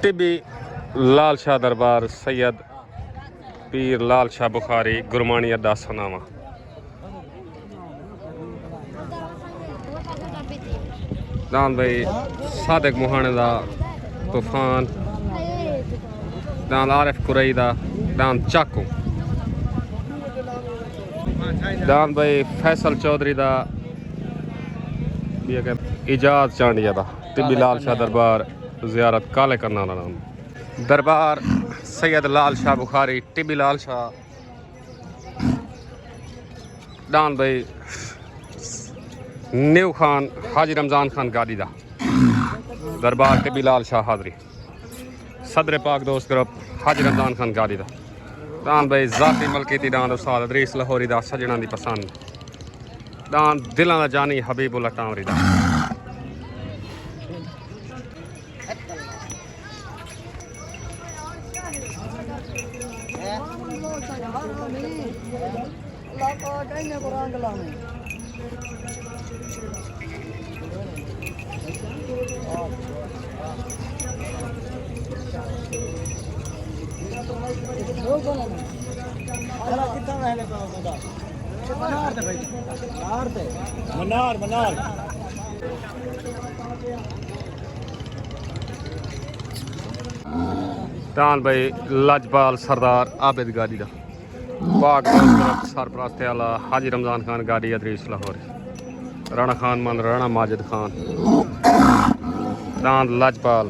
टिब्बी लाल शाह दरबार सैयद पीर लाल शाह बुखारी गुरमानी अड्डा सनावा। दान भाई सादिक मुहाने दा तूफान, दान आरिफ कुरई दा, दान चाकू, दान भाई फैसल चौधरी दा, इजाज चांडिया दा, टिब्बी लाल शाह दरबार ज़ियारत काले करना नाम दरबार सैयद लाल शाह बुखारी टिब्बी लाल शाह। दान भाई न्यू खान हाजी रमज़ान खान गादी दा दरबार टिब्बी लाल शाह हाजरी। सदर पाक दोस्त ग्रुप हाजी रमज़ान खान गादी दा। दान भाई ज़ाती मलकीती दान उस्ताद अदरीस लाहौरी दा सजना दी पसंद। दान दिलां दा जानी हबीबुल्ला टामरी दा। मनार मनार दान भाई लाजपाल सरदार आबिद गादी दा पाक सरपरस्त आला हाजी रमज़ान खान गादी अदरीस लाहौरी। राणा खान मन राणा माजिद खान दान लाजपाल।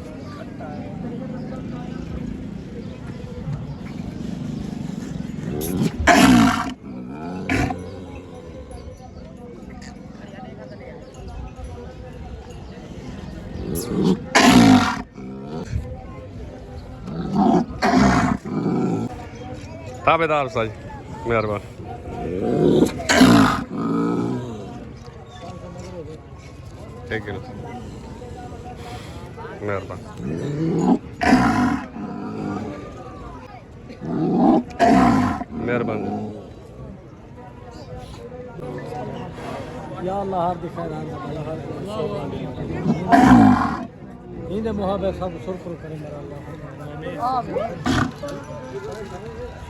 ताबेदार साज मेहरबान। ठीक है मेहरबान। मेहरबान या अल्लाह हर दिखा नींद मोहब्बत सब सुरपुर करे मेरा अल्लाह आमीन।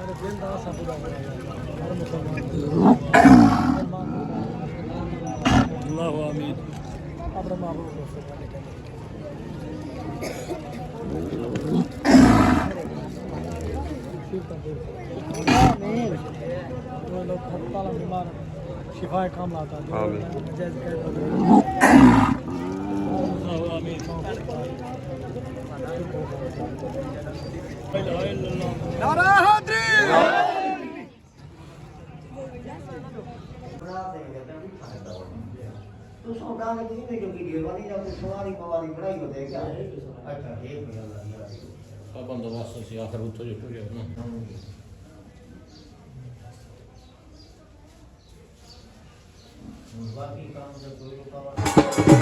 अरे जिंदा सब हर मुसलमान अल्लाह आमीन। अपना महबूब आमीन। जो लोग ताला बीमार शिफाए काम लाता है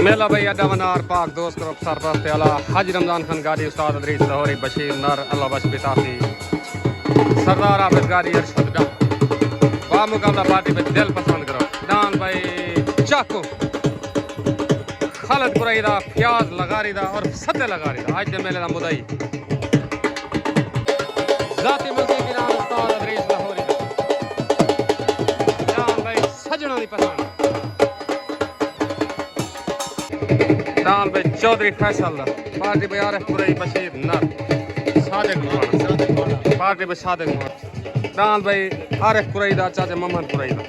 मेला भाई अड्डा मनार पाक दोस्त ग्रुप सरपरस्त आला हाजी रमज़ान खान गादी उस्ताद अदरीस लाहौरी बशीर नर अल्लाह बश बिताफी सरदार आबिद गादी अरशद डा बामुकाबला पार्टी में दिल पसंद करो। दान भाई चाकू खालिद कुरई दा प्याज लगारी दा और सत्ते लगारी दा आज दे मेले दा मुदई ज़ाती मुल्की की नाम उस्ताद अदरीस लाहौरी दा। दान भाई सजना दी पसंद। दान भाई चौधरी फैसल पार्टी भाई आरिफ कुरई बशीर नर सादिक मुहाना पार्टी भाई सादिक मुहाना। दान भाई आरिफ कुरई दा चाचा मोहम्मद कुरई दा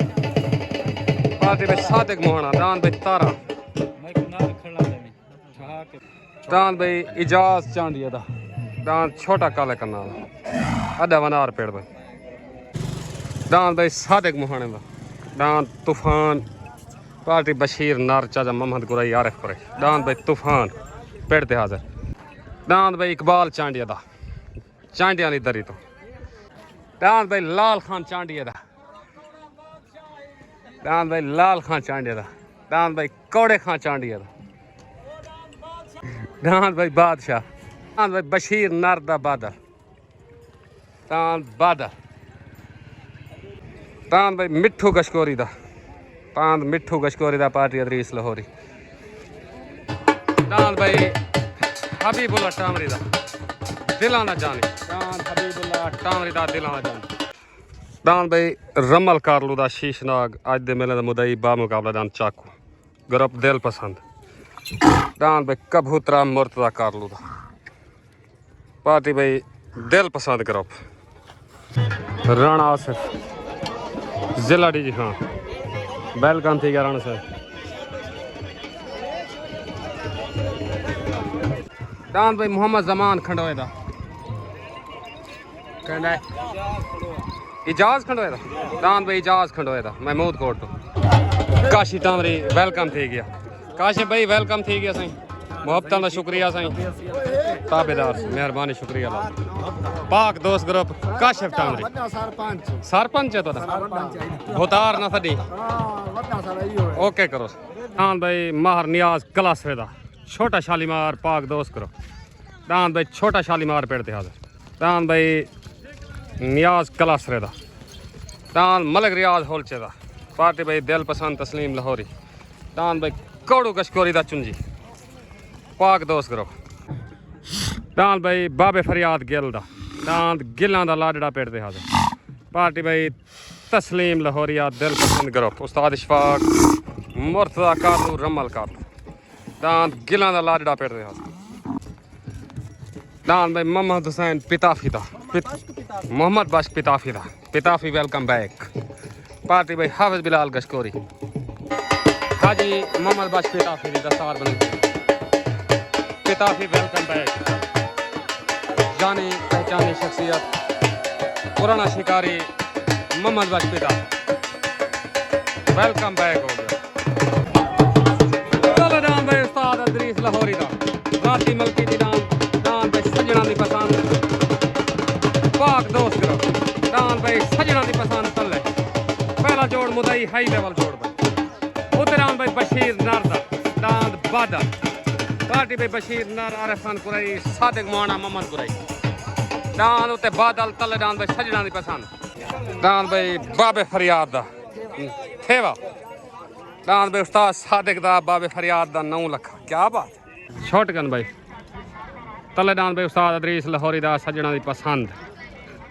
पार्टी भाई सादिक मुहाना। दान भाई तारा दान भाई इजाज चांडिया दा दान छोटा काले करना अड्डा वनार पेड़ भाई। दान भाई सादिक मुहाने दा दान तूफान पार्टी बशीर नार चाचा मोहम्मद कुरई आरिफ कुरई। दान भाई तूफान पेड़ ते हाजिर। दान भाई इकबाल चांडिया दा चांडिया दी दरी तो। दान भाई लाल खान चांडिया दा दान भाई लाल खान चांडिया दा। दान भाई कौड़े खान चांडिया दा। दान भाई बादशाह। दान भाई बशीर नर दा बादल। दान बादल। दान भाई मिठू गशकोरी दा तांद मिठू गशकोरी दा पार्टी अदरीस लाहौरी। दान भाई हबीबुल्ला टामरी दा दिलां दा जानी दान हबीबुल्लाह टांगरी दा दिलां दा जानी दान भाई रमल कारलू दा शीशनाग अज दे मेले दा मुदई बा मुकाबला दान चाकू ग्रुप दिल पसंद दान भाई कबूतरा मुर्तदा कारलू दा पार्टी भाई दिल पसंद ग्रुप राणा आसिफ जिला डी जी खान वेलकम थी गया राणा साहब दान भाई मोहम्मद जमान खंडोए दा कहना इजाज खंडोए दा दान भाई इजाज खंडोए दा महमूद कोट तो काशी टामरी वेलकम थी गया काशी भाई वेलकम थी गया साईं मोहब्बत का शुक्रिया साईं ताबेदार मेहरबानी शुक्रिया पाक दोस्त ग्रुप काशिफ टामरी सरपंच है तो भुतार ना सदी ओके करो दान भाई माहर नियाज कलासवे दा छोटा शालीमार पाक दोस्त करो दान भाई छोटा शालीमार पेड़ ते हाजिर दान भाई नियाज कलासरे दा दान मलिक रियाज होलचे दा पार्टी भाई दिल पसंद तस्लीम लाहौरी दान भाई कौड़ू कशकोरी दा चुंजी पाक दोस्त करो दान भाई बाबे फरियाद गिल दा दान गिलां दा लाडड़ा पेड़ ते हाजिर पार्टी भाई तस्लीम लाहौरिया दिल पसंद ग्रुप उस्ताद इशफाक मुर्तदा कारलू रमल कारलू दान गिलां दा लाडड़ा पेड़ ते हाजिर दान भाई मोहम्मद हुसैन पिताफी दा मोहम्मद बश पिताफी दा पिताफी वेलकम बैक पार्टी भाई हाफिज बिलाल गशकोरी हाजी मोहम्मद बश पिताफी दी दस्तार बनी पिताफी वेलकम बैक जानी पहचानी शख्सियत पुराना शिकारी मोहम्मद बश पिता वेलकम बैक हो गया चलो दान भाई उस्ताद अदरीस लाहौरी दा राती मलकी दी दान भाई सजना दी पसंद पाक दोस्त करो दान भाई सजना दी पसंद तले पहला जोड़ मुदई हाई लेवल जोड़ भाई उते दान भाई बशीर नर दा दान बादल पार्टी भाई बशीर नर आरिफ खान कुरई सादिक मोहना मोहम्मद कुरई दान उते बादल तले दान भाई सजना दी पसंद दान भाई बाबे फरियाद दा थेवा दान भाई उस्ताद सादिक दा बाबे फरियाद दा 9 लाख क्या बात शॉटगन भाई तले दान भाई उस्ताद अदरीस लाहौरी दा सजना दी पसंद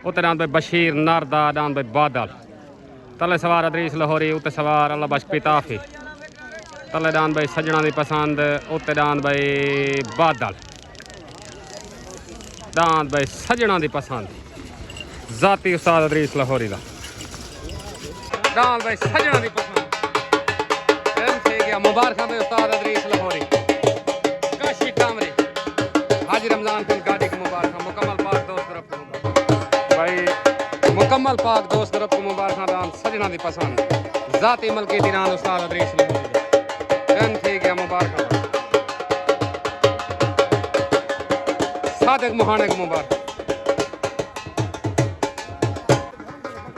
उते दान भाई बशीर नर दा दान भाई बादल तले सवार अदरीस लाहौरी उते सवार अल्लाह बश पिताफी तले दान भाई सजना दी पसंद उते दान भाई बादल दान भाई सजना दी पसंद जाती उस्ताद अदरीस लाहौरी दा दान भाई सजना दी पसंद मुबारक भाई उस्ताद अदरीस लाहौरी काशी टामरी हाजी रमजान फिल गाड़ी को मुबारक मुकम्मल पाक दोस्त ग्रुप को भाई मुकम्मल पाक दोस्त ग्रुप को मुबारक दान सजना दी पसंद जाती मलकी दीनान उस्ताद अदरीस लाहौरी कन थी गया मुबारक सादिक मोहाने को मुबारक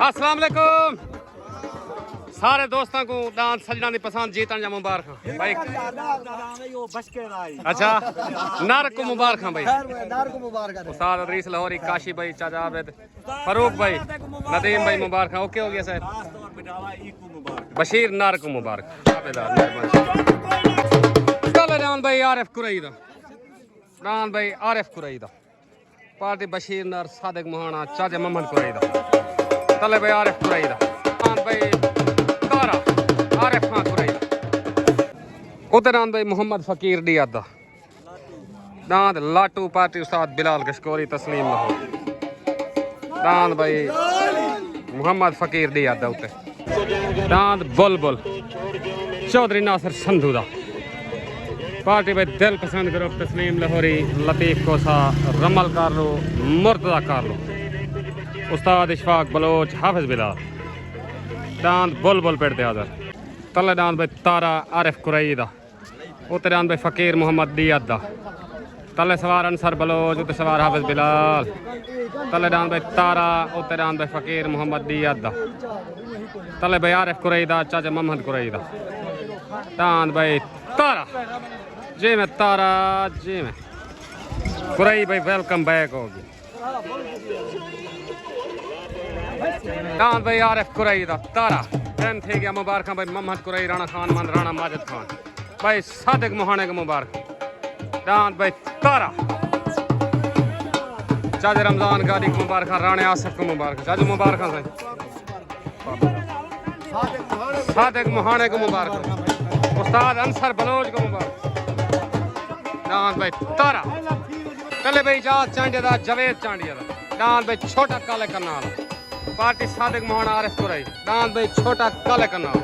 अस्सलाम वालेकुम सारे दोस्तों को दान सजना दी पसंद जीतन जा मुबारक भाई अच्छा नर को मुबारक भाई उस्ताद अदरीस लाहौरी काशी भाई चाचा आबिद फरूक भाई नदीम भाई मुबारक ओके हो गया सर बशीर नर को मुबारक दान भाई आरिफ कुरई दा दान भाई आरिफ कुरई दा पार्टी बशीर नर सादिक मोहाना चाचा मोहम्मद कुरई दा तले भाई आरिफ कुरई दा दान भाई आरिफ खान कुरई उते दान भाई मोहम्मद फकीर डी अदा दान लाटू पार्टी उस्ताद बिलाल गशकोरी तस्लीम लाहौर दान भाई मोहम्मद फकीर डी अदा उते दान बुलबुल चौधरी नासिर संधू दा पार्टी भाई दिल पसंद ग्रुप तस्लीम लाहौरी लतीफ कोसा रमल कारलो मुर्तदा कारलो उस्ताद इशफाक बलोच हाफिज बिलाल दान बुलबुल पेड़ ते हाजिर तले दान भाई तारा आरिफ कुरई दा उते दान भाई फकीर मोहम्मद डी अदा तले सवार अंसर बलोच उते सवार हाफिज बिलाल तले दान भाई तारा उते दान भाई फकीर मोहम्मद डी अदा तले भाई आरिफ कुरई दा चाचा मोहम्मद कुरई दा दान भाई तारा जी में तारा जी में कुरई भाई वेलकम बैक होगी दान भाई आरिफ कुरई दा तारा टेन थी गया मुबारक भाई मोहम्मद कुरई राणा खान मन राणा माजिद खान भाई सादिक मोहाने के मुबारक दान भाई तारा चाचा रमजान गाड़ी को मुबारक राणे आसिफ को मुबारक चाचा मुबारक साईं सादिक मोहाने को मुबारक उस्ताद अंसर बलोच को मुबारक डांस भाई तारा कले भाई इजाज चांडिया दा जवेद चांडिया दा डांस भाई छोटा काले करनाल पार्टी सादिक मोहन आरिफ को रही डांस भाई छोटा काले करनाल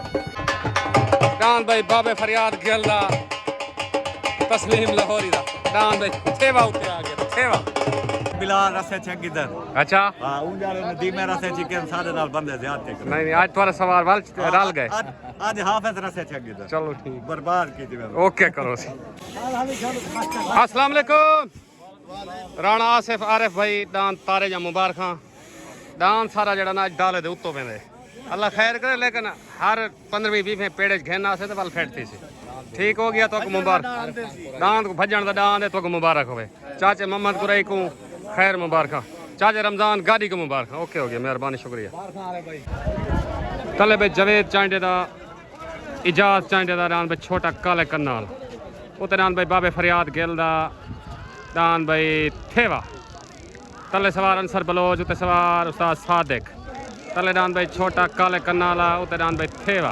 डांस भाई बाबे फरियाद गिल दा तस्लीम लाहौरी दा डांस भाई थेवा उठे आ गया थेवा बिलाल रसे छे किधर अच्छा हां उन जाले नदी में रसे चिकन सारे नाल बंदे ज्यादा थे नहीं आज तुम्हारा सवार वाल रल गए आज हाफिज रसे छे किधर चलो ठीक बर्बाद की दिवे ओके करो सी अस्सलाम वालेकुम राणा आसिफ आरिफ भाई डांस तारे जा मुबारक डांस सारा जड़ा ना डाले दे उत्तो पेंदे अल्लाह खैर करे लेकिन हर 15वीं 20वीं पेड़ घेना से तो बल फैटती सी ठीक हो गया तो मुबारक डांस को भजन दा डांस है तो मुबारक होवे चाचे मोहम्मद कुरई को खैर मुबारक चाचे रमजान गाड़ी को मुबारक ओके हो गया मेहरबानी शुक्रिया तले भाई जवेद चांडे दा इजाज चांडे दा डांस भाई छोटा काले करनाल उते डांस भाई बाबे फरियाद गिल दा डांस भाई थेवा तले सवार अंसर बलोच उते सवार उस्ताद सादिक तले डांस भाई छोटा काले करनाला उते डांस भाई थेवा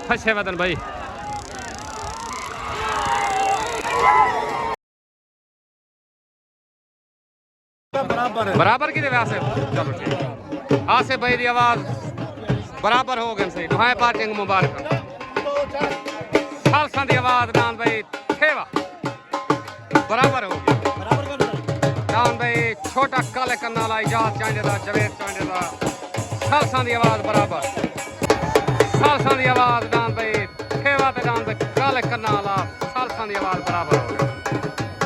फसे वतन भाई बराबर की आसिफ चलो ठीक आसिफ भाई की आवाज बराबर हो गई सही दुहाई पार्टिंग मुबारक खालसा की आवाज डांस भाई थेवा बराबर हो गई डांस भाई छोटा काले करनाला इजाज चांडे दा जवेद चांडे दा खालसा की आवाज बराबर खालसा की आवाज डांस भाई थेवा ते डांस भाई काले करनाला खालसा की आवाज बराबर हो गई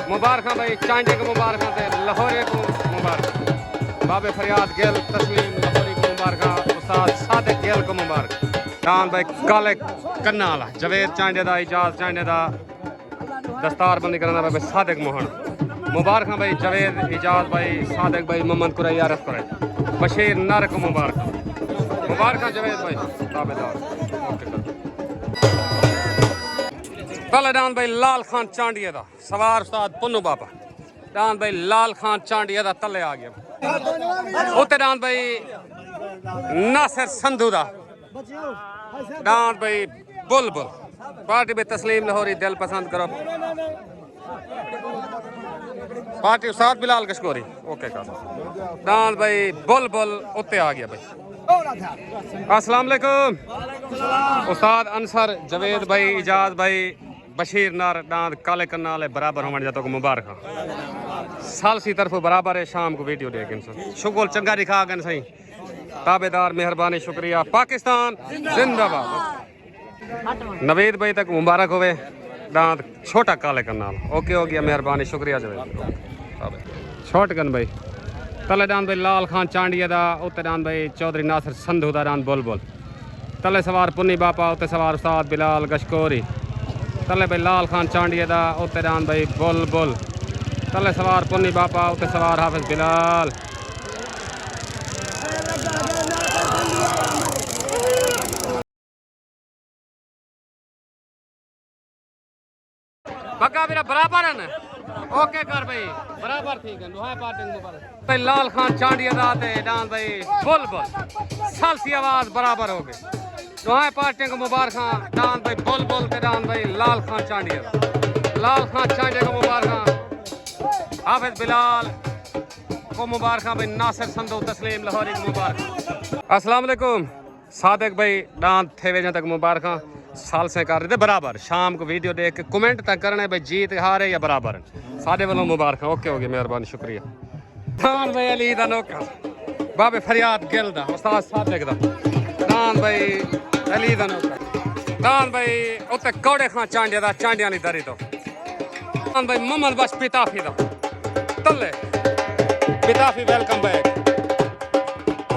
मुबारक भाई चांडे को मुबारक लाहौरे को मुबारक बाबे फरियाद गिल तस्लीम लाहौरी को मुबारक उस्ताद सादिक गिल को मुबारक डांस भाई काले करनाला जवेद चांडे दा इजाज चांडे दा दस्तार बंदी करना भाई सादिक मोहन मुबारक भाई जवेद इजाज भाई सादिक भाई मोहम्मद कुरई आरिफ कुरई बशीर नर को मुबारक जवेद भाई ताबेदार पहले डांस भाई लाल खान चांडिया दा सवार उस्ताद पुन्नू बाबा डांस भाई लाल खान चांडिया दा तले आ गया उते डांस भाई नासिर संधू दा डांस भाई बुलबुल पार्टी में तस्लीम लाहौरी दिल पसंद करो पार्टी उस्ताद बिलाल कशकोरी ओके का डांस भाई बुलबुल उते आ गया भाई अस्सलाम वालेकुम उस्ताद अंसर जवेद भाई इजाज भाई बशीर नार डांस काले करनाल बराबर होने जाता को मुबारक सालसी तरफ बराबर है शाम को वीडियो देख शुगल चंगा दिखा गन सही ताबेदार मेहरबानी शुक्रिया पाकिस्तान जिंदाबाद नवेद भाई तक मुबारक होवे डांस छोटा काले करनाल ओके हो गया मेहरबानी शुक्रिया जवेद छोट गन भाई तले डांस भाई लाल खान चांडिया दा उते डांस भाई चौधरी नासिर संधू दा डांस बुलबुल तले सवार पुन्नी बापा उते सवार उस्ताद बिलाल गशकोरी तले भाई लाल खान चांडिया दा उते डांस भाई बुलबुल तले सवार पुन्नी बापा उते सवार हाफिज बिलाल पक्का मेरा बराबर है ना ओके कर भाई बराबर ठीक है दुहाई पार्टिंग मुबारक भाई लाल खान चांडिया दा ते डांस भाई बुलबुल सालसी आवाज बराबर हो गई दुहाई पार्टिंग मुबारक डांस भाई बुलबुल ते डांस भाई लाल खान चांडिया लाल खान चांडिया को मुबारक हाफिज बिलाल को मुबारक भाई नासिर संधू तस्लीम लाहौरी को मुबारक अस्सलाम वालेकुम सादिक भाई डांस थेवे तक मुबारक साल से कर रहे थे बराबर शाम को वीडियो देख के कमेंट तक करने भाई जीत हारे या बराबर साढ़े वालों मुबारक ओके हो गया मेहरबानी शुक्रिया डांस भाई अली दा नौकर बाबे फरियाद गिल दा उस्ताद सादिक दा डांस भाई अली दा नौकर डांस भाई उत्ते कौड़े खां चांडिया दा चांडिया नी दरी तो डांस भाई मोहम्मद बश पिताफी दा तले पिताफी वेलकम बैक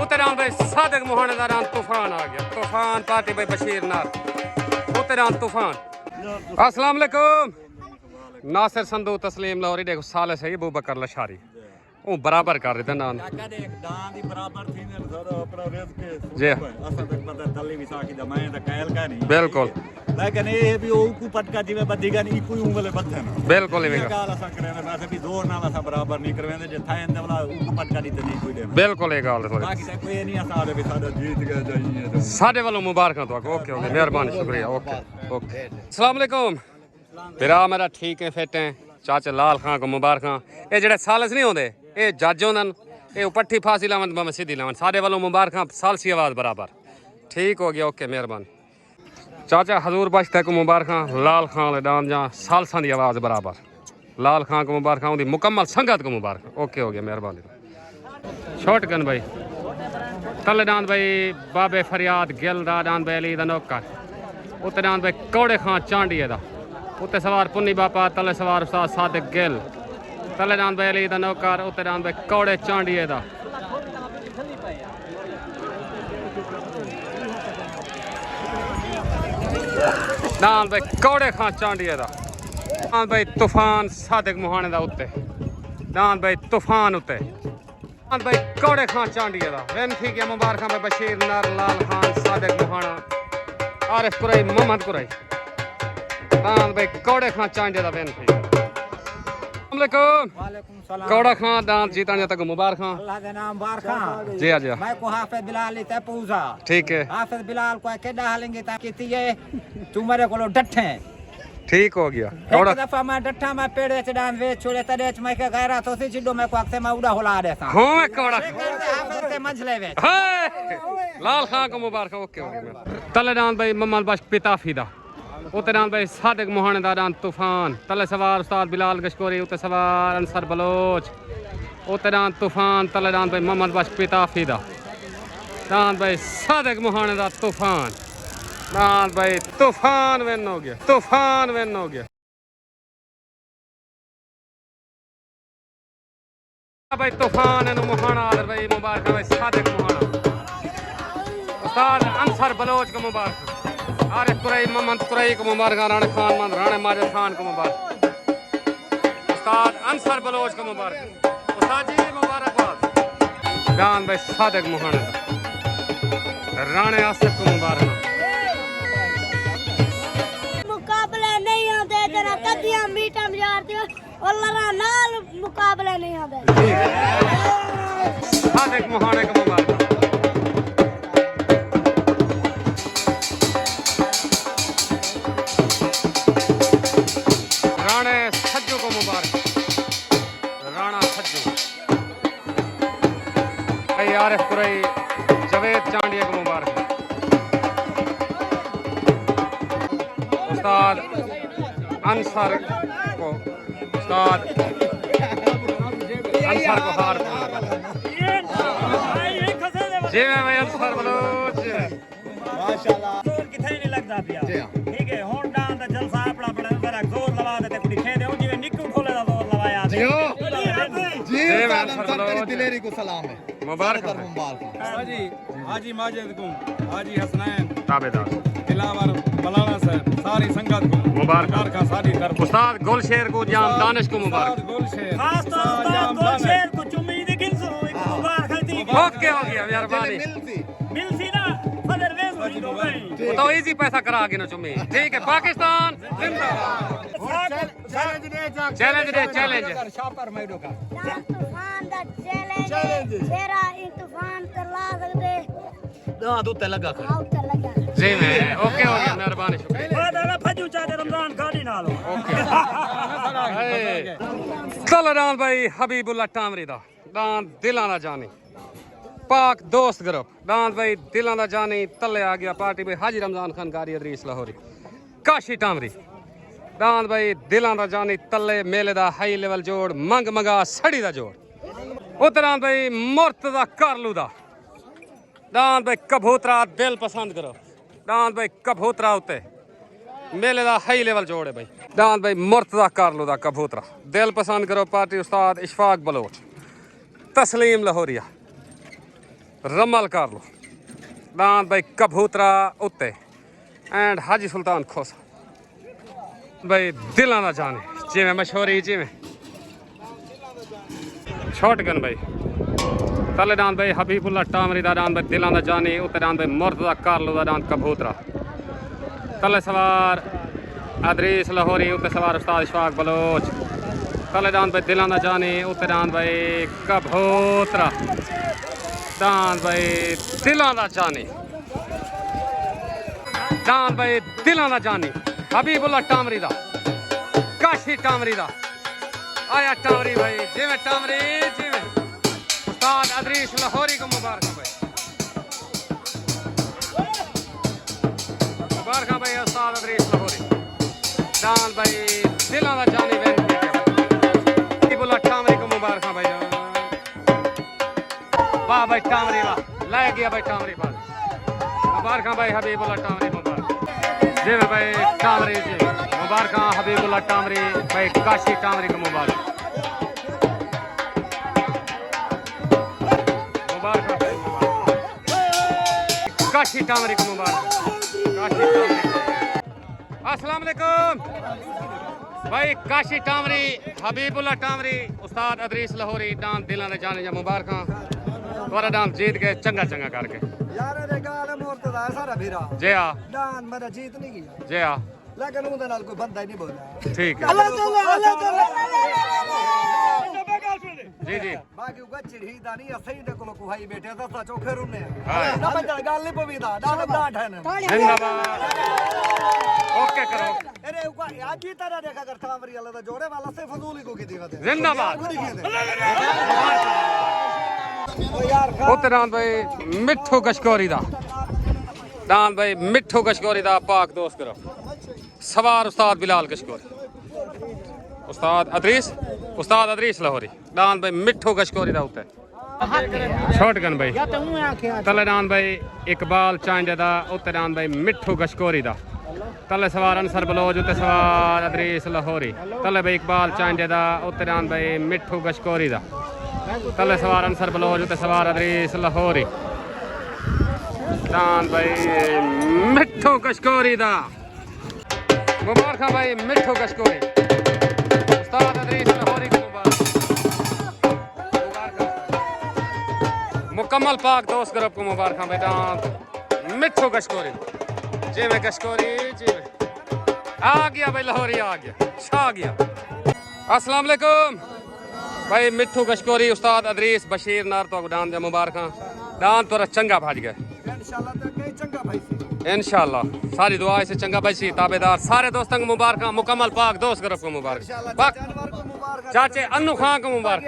उते डांस भाई सादिक मोहन दा डांस तूफान आ गया तूफान पार्टी भाई बशीर नार तूफान अस्सलाम वालेकुम नासिर संधू तस्लीम लाहौरी देखो साले सही अबू बकर लशारी ਉਹ ਬਰਾਬਰ ਕਰ ਦਿੱਤਾ ਨਾ ਕਾਕਾ ਦੇ ਇੱਕ ਦਾਨ ਦੀ ਬਰਾਬਰ ਥੀ ਨੇ ਜ਼ਰਾ ਆਪਣਾ ਰਿਜ਼ਕ ਜੀ ਅਸਾਂ ਤੱਕ ਪਤਾ ਤੱਲੀ ਵਿਸਾਖੀ ਦਾ ਮੈਂ ਤਾਂ ਕਾਇਲ ਕਾ ਨਹੀਂ ਬਿਲਕੁਲ ਲੇਕਿਨ ਇਹ ਵੀ ਉਹ ਕੋ ਪਟਕਾ ਜਿਵੇਂ ਬੱਦੀਗਾ ਨਹੀਂ ਕੋਈ ਉਂਗਲੇ ਬੱਧਨ ਬਿਲਕੁਲ ਇਵੇਂ ਕਾਲ ਅਸਾਂ ਕਰਾਂਦੇ ਵੈਸੇ ਵੀ ਜ਼ੋਰ ਨਾਲ ਅਸਾਂ ਬਰਾਬਰ ਨਹੀਂ ਕਰਵਾਉਂਦੇ ਜੇ ਥਾਂ ਦੇ ਵਾਲਾ ਉਹ ਪਟਕਾ ਨਹੀਂ ਤੇ ਨਹੀਂ ਕੋਈ ਦੇਣਾ ਬਿਲਕੁਲ ਇਹ ਗੱਲ ਤੁਹਾਡੀ ਬਾਕੀ ਤਾਂ ਕੋਈ ਨਹੀਂ ਅਸਾਂ ਆਦੇ ਵੀ ਸਾਡਾ ਜੀਤ ਗਿਆ ਜਾਈਏ ਸਾਡੇ ਵੱਲੋਂ ਮੁਬਾਰਕਾਂ ਤੁਹਾਨੂੰ ਓਕੇ ਓਕੇ ਮਿਹਰਬਾਨੀ ਸ਼ੁਕਰੀਆ ਓਕੇ ਓਕੇ अस्सलाम वालेकुम फिर मेरा ठीक है फिट है चाचा लाल खां को मुबारਕਾਂ ਇਹ ਜਿਹੜੇ ਸਾਲਸ ਨਹੀਂ ਹੁੰਦੇ ਇਹ ਜੱਜ ਹੁੰਦੇ ਨੇ ਇਹ ਪੱਠੀ ਫਾਸੀ ਲਾਵਣ ਮੈਂ ਸਿੱਧੀ ਲਾਵਣ ਸਾਡੇ ਵੱਲੋਂ ਮੁਬਾਰਕਾਂ ਸਾਲਸੀ ਆਵਾਜ਼ ਬਰਾਬਰ ਠੀਕ ਹੋ ਗਿਆ ਓਕੇ ਮਿਹਰਬਾਨੀ चाचा हजूर बख्श तक मुबारਕਾਂ लाल खां ले डांस जा सालसा की आवाज़ बराबर लाल खां को मुबारਕਾਂ उनकी मुकम्मल संगत को मुबारक ओके हो गया मेहरबानी शॉटगन भाई तले डांस भाई बाबे फरियाद गिल दा डांस भाई अली दा नौकर उत्ते डांस भाई कौड़े खां चांडिये दा उत्ते सवार पुन्नी बापा तले सवार उस्ताद सादिक गिल तले डांस भाई अली दा नौकर उत्ते डांस भाई कौड़े चांडिये दा डांस भाई कौड़े खां चांडिये दा डांस भाई तूफान सादिक मुहाने दा उत्ते डांस भाई तूफान उत्ते डांस भाई कौड़े खां चांडिये दा वेन ठीक है मुबारक भाई बशीर नार लाल खान सादिक मुहाना आरिफ कुरई मोहम्मद कुरई डांस भाई कौड़े खां चांडिये दा वेन ठीक वालेकुम सलाम कौड़ा खां डांस जीता तक मुबारक अल्लाह के नाम बारखा जी हाँ जी मैं को हाफिज बिलाल ते पूजा ठीक है हाफिज बिलाल को केडा हालेंगे ताकि तिये तू मेरे को डठे ठीक हो गया एक कौड़ा दफा मैं डठा में पेड़े च डांस वे छोड़े तड़े च मैं के गैरा तो सी चिडो मैं को अक्से मैं उड़ा होला देता हाँ मैं कौड़ा हाफिज से मंझले वे हाय लाल खां को मुबारक ओके हो गया तले डांस भाई मोहम्मद बख्श पिताफी दा उत्ते डांस भाई सादिक मुहाने दा डांस तूफान तले सवार उस्ताद बिलाल गशकोरी उत्ते सवार अंसर बलोच उत्ते डांस तूफान तले डांस भाई मोहम्मद बख्श पिताफी दा डांस भाई सादिक मुहाने दा तूफान डांस भाई तूफान विन हो गया तूफान विन हो गया भाई तूफान है मुहाना आदर भाई मुबारक भाई सादिक मुहाना उस्ताद अंसर बलोच को मुबारक आरिफ कुरई मोहम्मद कुरई को मुबारक राणे खान मन राणे माजिद खान को मुबारक उस्ताद अंसर बलोच को मुबारक उस्ताद जी मुबारकबाद गान भाई सादिक मुहाना राणे आसिफ को मुबारक मुकाबले नहीं आते जरा कदियां मीठा मजारते अल्लाह नाल मुकाबले नहीं आते सादिक मुहाने को मुबारक राणे सज्जू को मुबारक राणा सज्जू भाई आरिफ कुरई जवेद चांडिया को मुबारक उस्ताद अंसर को उस्ताद अंसर को हार जी मैं भाई अंसर बलोच जोर किथे नहीं लगदा पिया ठीक है हुन डांस दा जलसा अपना अपना जरा जोर लगा दे ते कुड़ी खेदे ओ जिवे निक्कू खोले दा जोर लवाया जी मैं अंसर बलोच दिलेरी को सलाम है मुबारक हाजी हाजी माजिद को हाजी हसनैन ताबेदार दिलावर मौलाना साहब सारी संगत को मुबारक सारी तरफ उस्ताद गुलशेर को जाम दानिश को मुबारक गुलशेर खास तौर पर गोलशेर को उम्मीद किनसो एक मुबारक है दी ओके हो गया मेहरबानी मिलसी ना फदर वेस हो दो भाई तो इजी पैसा करा के ना चुम्मी ठीक है पाकिस्तान जिंदाबाद चैलेंज दे चैलेंज शापर मैडो का तूफान दा चैलेंज तेरा ई तूफान करला सकदे हां दूते लगा कर आओ ते लगा जी मैं ओके हो गया मेहरबानी शुक्रिया वादा ना फजू चाहे रमजान खानी नालो चल डांस भाई हबीबुल्ला टामरी दा डांस दिलां दा जानी पाक दोस्त ग्रुप डांस भाई दिलां दा जानी तले आ गया पार्टी भाई हाजी रमजान खान कारी अदरीस लाहौरी काशी टामरी डांस भाई दिलां दा जानी तले मेले दा हाई लेवल जोड़ मंग मंगा सड़ी दा जोड़ उतरां भाई मुर्तदा करलू दा डांस भाई कबूतरा दिल पसंद करो डांस भाई कबूतरा उत्ते मेले दा हाई लेवल जोड़ है भाई डांस भाई मुर्तदा करलू दा कबूतरा दिल पसंद करो पार्टी उस्ताद इशफाक बलोच तस्लीम लाहौरिया रमल कर लो डांस भाई कबूतरा उत्ते एंड हाजी सुल्तान खोसा भाई दिलां दा जाने जिवें मशहूरी जिवें शॉटगन भाई तले डांद भाई हबीबुल्ला टामरी दा डांद भाई दिलां दा जानी उत्ते डांद भाई मुर्तजा कारलो दा डांद कबूतरा तले सवार अदरीस लाहौरी उत्ते सवार उस्ताद इशफाक बलोच तले डांद भाई दिलां दा जानी उत्ते डांद भाई कबूतरा डांद भाई दिलां दा जानी डांद भाई दिलां दा जानी हबीबुल्ला टामरी दा काशी टामरी दा आया टामरी भाई जिवें टामरी जिवें उस्ताद अदरीस लाहौरी को मुबारक भाई मुबारक भाई उस्ताद अदरीस लाहौरी डांद भाई दिलां दा जानी वेन हबीबुल्ला टामरी को मुबारक भाई वाह भाई टामरी वाह ले गया भाई टामरी बाल मुबारक भाई हबीबुल्ला टामरी मुबारक जिवें भाई टामरी जी मुबारक हबीबुल्ला टामरी भाई काशी टामरी को मुबारक मुबारक भाई काशी टामरी को मुबारक काशी टामरी अस्सलाम वालेकुम भाई काशी टामरी हबीबुल्ला टामरी उस्ताद अदरीस लाहौरी डांस दिलां दे जाने जा मुबारक तोरा डांस जीत के चंगा चंगा करके यार रे गाल मुर्तजा सारा भीरा जे आ डांस मेरा जीत नहीं गया जे आ लेकिन उनके नाल कोई बंदा ही नहीं बोला ठीक है अल्लाह चले जी जी बाकी उगा चिड़ी दा नहीं सही दे कोलो कुहाई बैठे दा सा चोखे रुने हाँ। ना बंदा गाल नहीं पवीदा डाल डांट है ना जिंदाबाद ओके करो अरे उगा आज ही तरह देखा कर टामरी वाला दा जोड़े वाला से फजूली को की देवते जिंदाबाद ओ यार उत्ते डांस भाई मिठू कशकोरी दा डांस भाई मिठू कशकोरी दा पाक दोस्त करो सवार उस्ताद बिलाल कशकोरी उस्ताद अदरीस लाहौरी डांस भाई मिठू कशकोरी दा उत्ते शॉटगन भाई तले डांस भाई इकबाल चांडे दा उत्ते डांस भाई मिठू कशकोरी दा तले सवार अनसर बलोच उत्ते सवार अदरीस लाहौरी तले भाई इकबाल चांडे दा उत्ते डांस भाई मिठू कशकोरी दा तले सवार अनसर बलोच उत्ते सवार अदरीस लाहौरी डांस भाई मिठू कशकोरी दा मुबारक भाई मिठू कशकोरी उस्ताद अदरीस लाहौरी को मुबारक मुकम्मल पाक दोस्त ग्रुप को मुबारक भाई डांस मिठू कशकोरी जी में कशकोरी जी में आ गया भाई लाहौरी आ गया छा गया अस्सलाम वालेकुम भाई मिठू कशकोरी उस्ताद अदरीस बशीर नार तो डांस दे मुबारक डांस तोरा चंगा भाज गया इंशाल्लाह तो कई चंगा भाई से इंशाल्लाह सारी दुआ से चंगा भाई सी ताबेदार सारे दोस्तों को मुबारक मुकम्मल पाक दोस्त ग्रुप को मुबारक पाक जानवर को मुबारक चाचे अन्नू खान को मुबारक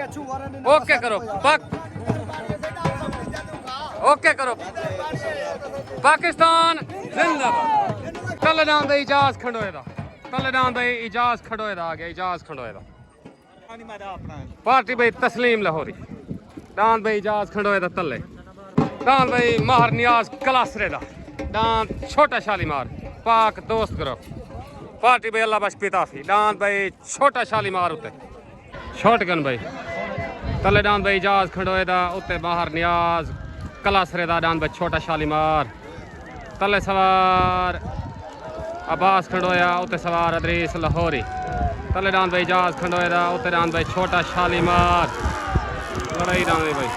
ओके करो पाक ओके करो पाकिस्तान जिंदाबाद तले डांस दे इजाज खंडोए दा तले डांस दे इजाज खंडोए दा आ गया इजाज खंडोए दा पार्टी भाई तस्लीम लाहौरी डांस भाई इजाज खंडोए दा तले डांस भाई माहर नियाज कलासरे दा डांस छोटा शालीमार पाक दोस्त करो पार्टी भाई अल्लाह बख्श पिता सी डांस भाई छोटा शालीमार उत्ते शॉटगन भाई तले डांस भाई इजाज खंडोए दा उत्ते माहर नियाज कलासरे दा डांस भाई छोटा शालीमार तले सवार अब्बास खंडोया उत्ते सवार अदरीस लाहौरी तले डांस भाई इजाज खंडोए दा उत्ते डांस भाई छोटा शालीमार लड़ाई डांस भाई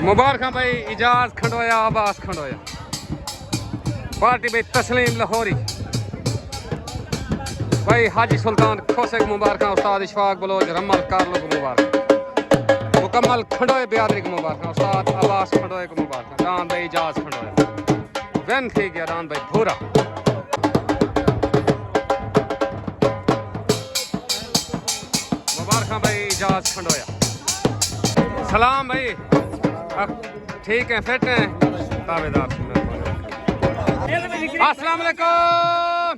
मुबारक भाई इजाज खंडोया अब्बास खंडोया पार्टी भाई तस्लीम लाहौरी भाई हाजी सुल्तान खोसे को मुबारक उस्ताद इशफाक बलोच रमल कारलो को मुबारक मुकम्मल खंडोए बियादरी को मुबारक उस्ताद अब्बास खंडोए को मुबारक डांस भाई इजाज खंडोया वैन थी गया डांस भाई भूरा मुबारक भाई इजाज खंडोया सलाम भाई अब ठीक है फिट हैं ताबेदार अस्सलाम वालेकुम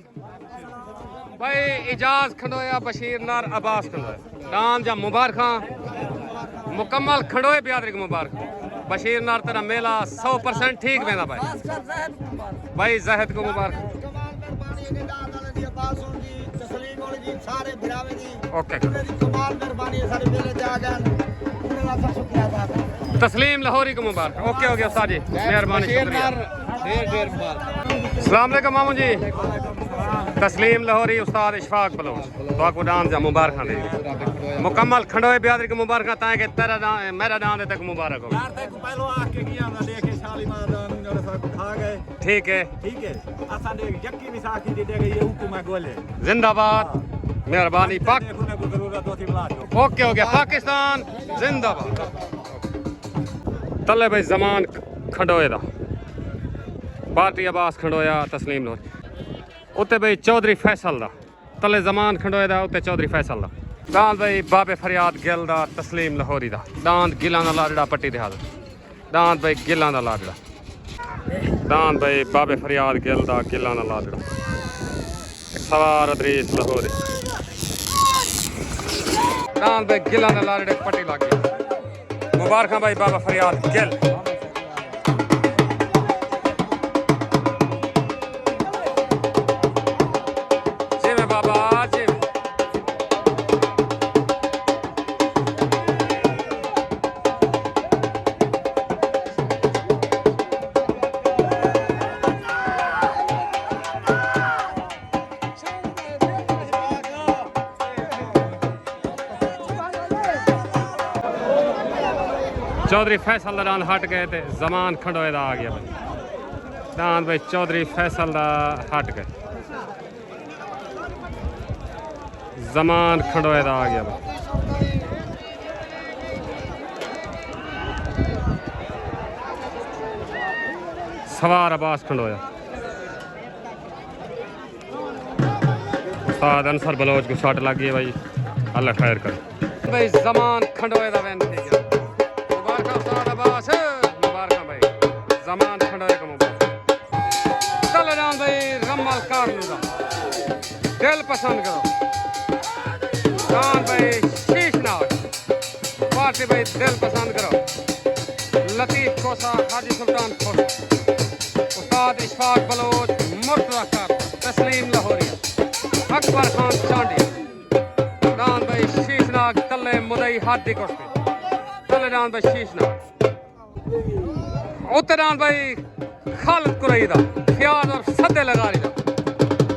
भाई इजाज खंडोया बशीर नार अब्बास खंडोया डांस जा मुबारक मुकम्मल खंडोए बियादरी को मुबारक बशीर नार तेरा मेला 100% ठीक वेंदा भाई भाई जहद को मुबारक ओके तस्लीम लाहौरी को मुबारक ओके हो गया उस्ताद जी मेहरबानी शुक्रिया अस्सलाम वालेकुम मामू जी। तस्लीम लाहौरी उस्ताद इशफाक बलोच तो आपको डांस जा मुबारक दे मुकम्मल खंडोए बियादरी की मुबारक ताए के तेरा मेरा डांस तक मुबारक हो। यार तक पहलो आके गया ना देखे शालीमार ने सब खा गए। ठीक है असा दे यक्की विसाखी दे गई ये हुकुम गोले जिंदाबाद मेहरबानी पाक। देखो ने को जरूरत होती बुला दो। ओके हो गया पाकिस्तान जिंदाबाद। तले भाई जमान खंडोए दा पार्टी अब्बास खंडोया तस्लीम लाहौरी उत्ते भाई चौधरी फैसल दा तले जमान खंडोए दा उत्ते चौधरी फैसल दा दांद भाई बाबे फरियाद गिल दा तस्लीम लाहौरी दा दांद गिलां दा लाडड़ा पट्टी दे हाल दांद भाई गिलां दा लाडड़ा दांद भाई बाबे फरियाद गिल दा गिलां दा लाडड़ा सवार अदरीस लाहौरी दांद भाई गिलां दा लाडड़े पट्टी लग गई मुबारक भाई बाबा फरियाद गिल। चौधरी फैसल दान हट गए थे जमान खंडोए दा आ गया भाई दान भाई चौधरी फैसल दा हट गए जमान खंडोए दा आ गया भाई सवार अब्बास खंडोया उस्ताद अंसर बलोच को शॉट लग गई भाई अल्लाह खैर करे भाई जमान खंडोए दा वैन थी मुबारक भाई जमान खंडोए का मुबारक चल जान भाई रमल कारलू दा दिल पसंद करो जान भाई शीशनाग पार्टी भाई दिल पसंद करो लतीफ कोसा हाजी सुल्तान खोस उस्ताद इशफाक बलोच मुर्तजा कार तस्लीम लाहौरी अकबर खान चांडी जान भाई शीशनाग तले मुदई हादी कोस्ते तले जान भाई शीशनाग उत्तरान भाई खालिद कुरैदा प्याज और सदे लगा रही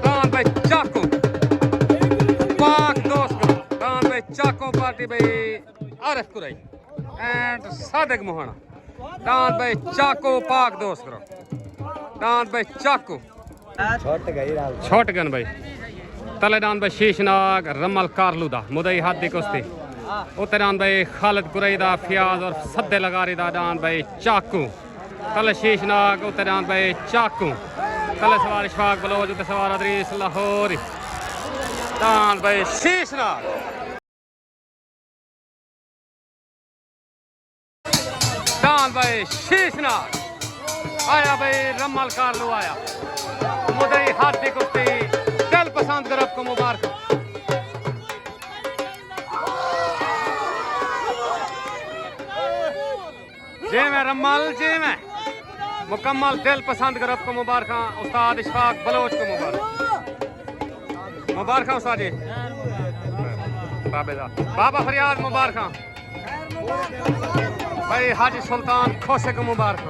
दान भाई चाको पाक दोस्त दान भाई चाको पार्टी भाई आरिफ कुरई एंड सादिक मोहाना दान भाई चाको पाक दोस्त करो दान भाई चाको छोट गन भाई तले दान भाई शीशनाग रमल कारलूदा मुदई हादी कुश्ती उत्तरान भाई खालिद कुरैदा प्याज और सदे लगा रही दान भाई चाकू तले शीशनाग उत्तरान भाई चाकू तले सवार इशफाक बलोच उत्ते सवार अदरीस लाहौरी दान भाई शीशनाग दान भाई शीशनाग आया भाई रमल कारलू आया मुदई हादी कुश्ती दिल पसंद कर आपको मुबारक जे में रमल जे में मुकम्मल दिल पसंद कर आपको मुबारक उस्ताद इशफाक बलोच को मुबारक उस्ताद जी बाबा फरियाद मुबारक भाई हाजी सुल्तान खोसे को मुबारक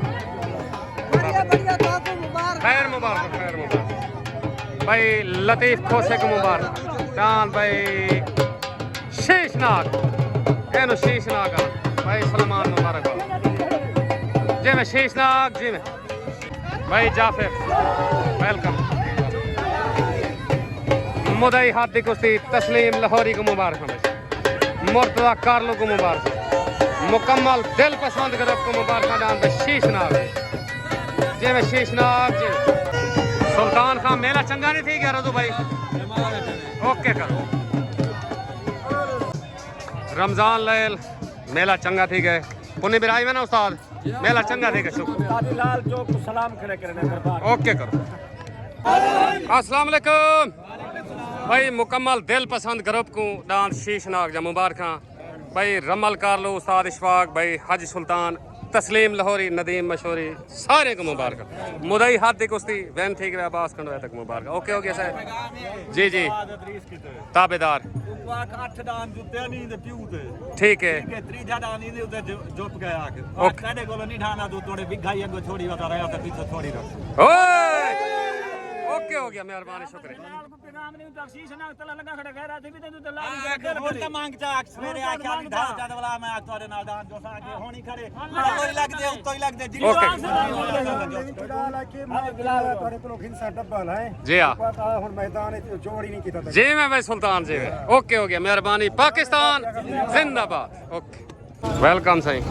खैर मुबारक भाई लतीफ खोसे को मुबारक दान भाई शीशनाग एनो शीशनाग भाई सलमान मुबारक जी में शीशनाग जी में भाई जाफिर वेलकम मुदई हादी कुश्ती तस्लीम लाहौरी को मुबारक मुर्तजा कारलू को मुबारक मुकम्मल दिल पसंद कर आपको मुबारक दान भाई शीशनाग जी में शीशनाग जी सुल्तान खान मेला चंगा नहीं थी क्या रजू भाई ओके करो रमजान लैल मेला चंगा थी गए पुण्य बिराई में ना उस्ताद मेला चंगा थे लाल चौक को सलाम खड़े करने दरबार ओके करो अस्सलाम वालेकुम भाई मुकम्मल दिल पसंद ग्रुप को डांस शीशनाग जा मुबारक भाई रमल कारलो उस्ताद इशफाक भाई हाजी सुल्तान तस्लीम लाहौरी, नदीम मशहूरी, सारे को मुबारक। मुदई हाथ दी कुश्ती वैन ठीक है अब्बास खंडवा तक मुबारक। ओके ओके सर जी जी ताबेदार ठीक है ओके हो गया मेहरबानी शुक्रिया। जी हाँ जी मैं सुल्तान जी ओके हो गया मेहरबानी। पाकिस्तान जिंदाबाद। ओके वेलकम सही।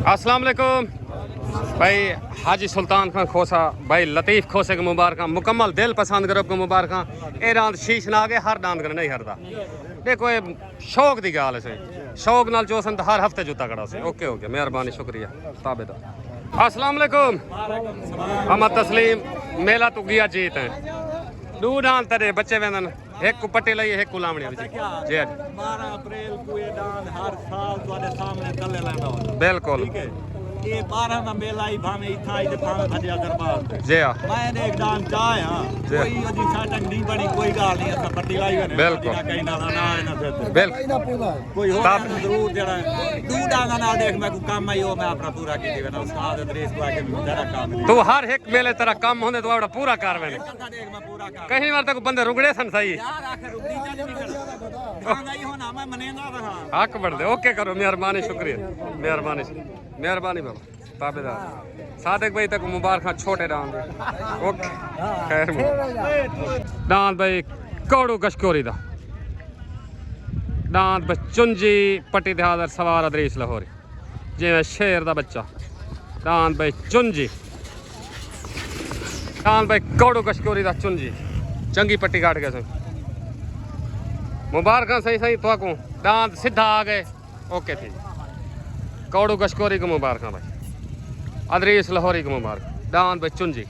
अस्सलाम वालेकुम भाई। हाजी सुल्तान खान खोसा भाई लतीफ़ खोसे के मुबारक मुकम्मल दिल पसंद करो को मुबारक। ये रांद शीश ना गए हर दांद कर नहीं हरदा। देखो ये शौक की गाल है शौक नाल जो सन हर हफ्ते जूता कड़ा से। ओके हो गया मेहरबानी शुक्रिया ताबेदार। अस्सलाम वालेकुम अहमद तस्लीम मेला तो गया जीत है दू डांद तेरे बच्चे वेंदन एक को पट्टी लाई एक को लामड़ी जी 12 अप्रैल को ये दान हर साल तुम्हारे सामने तले लेना बिल्कुल ठीक है। ये 12 का मेला ही भावे इथा ही भावे भजिया दरबार जी हां मैंने एक दान चाया कोई ओदी साटक नहीं बनी कोई गाल नहीं असा पट्टी लाई है बिल्कुल कहीं ना ना ना बिल्कुल कोई हो जरूर जरा दू डांगा ना देख मैं को काम आई हो मैं अपना पूरा की दी ना उस्ताद अदरीस को आके जरा काम तू हर एक मेले तेरा काम होने तो आवड़ा पूरा कर वेने देख मैं पूरा कर कहीं बार तक बंदे रुगड़े सन सही यार आखिर रुकनी चाहिए नहीं कर डांगा ही होना मैं मनेंदा रहा हक बढ़ दे। ओके करो मेहरबानी शुक्रिया मेहरबानी मेहरबानी बाबा ताबेदार सादिक भाई तक मुबारक छोटे डांद ओके खैर डांद भाई कौड़ू कशकोरी दा डांद बचुंजी पट्टी दहादर सवार अदरीस लाहौरी जिवें शेर दा बच्चा डांद भाई चुंजी डांद भाई कौड़ू कशकोरी दा चुंजी चंगी पट्टी काट गए मुबारक सही सही तो को दांत सीधा आ गए। ओके थी कौड़ू कशकोरी को मुबारक भाई अदरीस लाहौरी को मुबारक दांत भाई चुंजी।